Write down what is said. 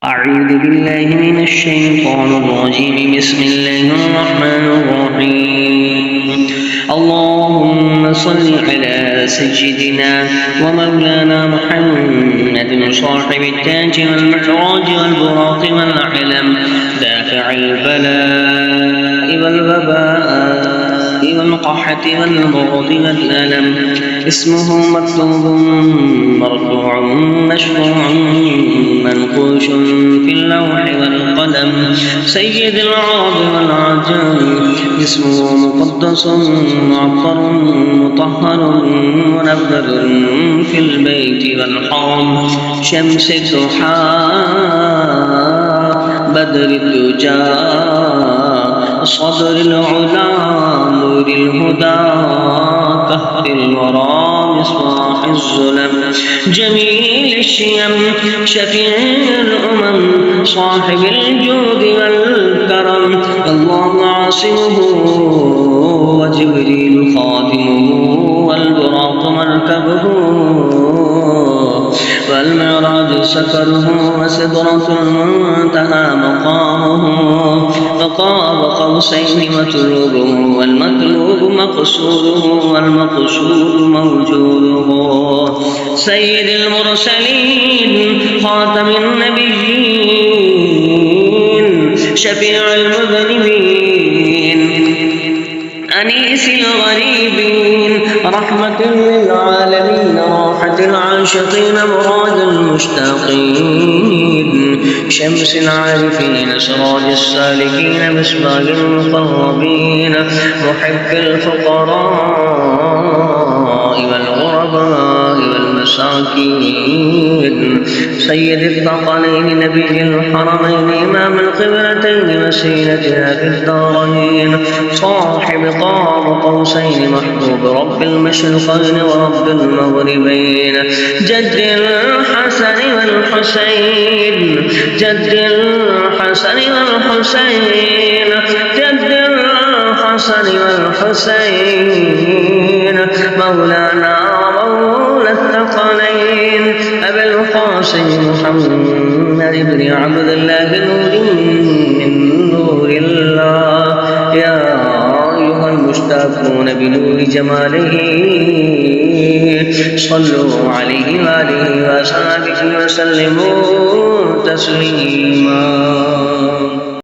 أعوذ بالله من الشيطان الرجيم. بسم الله الرحمن الرحيم. اللهم صل على سيدنا ومولانا محمد صاحب التاج والمعراج والبراق والعلم، دافع البلاء والوباء والقحة والمرض والألم، اسمه مكتوب مرفوع مشفوع منقوش في اللوح والقلم، سيد العرب والعجم، اسمه مقدس معطر مطهر منبذ في البيت والحرم، شمس الضحى بدر الدجى، صدر العلا نور الهدى، كهف الورى مصباح الظلم، جميل الشيم شفيع الأمم، صاحب الجود والكرم، الله عاصمه وجبريل خادمه، والبراق مركبه والمعراج سفره، وسدرة المنتهى مقامه، فقاب قوسين مطلوبه، والمطلوب مقصوده، والمقصود موجوده، سيد المرسلين خاتم النبيين، شفيع المذنبين، أنيس الغريبين، رحمة للعالمين، راحة العاشقين، مراد المشتاقين، شمس العارفين، سراج السالكين، مصباح المقربين، محب الفقراء والغرباء والمساكين، سيد الثقلين، نبي الحرمين، إمام القبلتين، وسيلتنا في الدارين، صاحب قاب قوسين، محبوب رب المشرقين ورب المغربين، جد الحسن والحسين، جد الحسن والحسين، جد الحسن والحسين، مولانا ومولى الثقلين، أبي القاسم محمد بن عبد الله، نور من نور الله، يا أيها المشتاقون بنور جماله صلوا عليه وآله وصحبه وسلموا تسليما.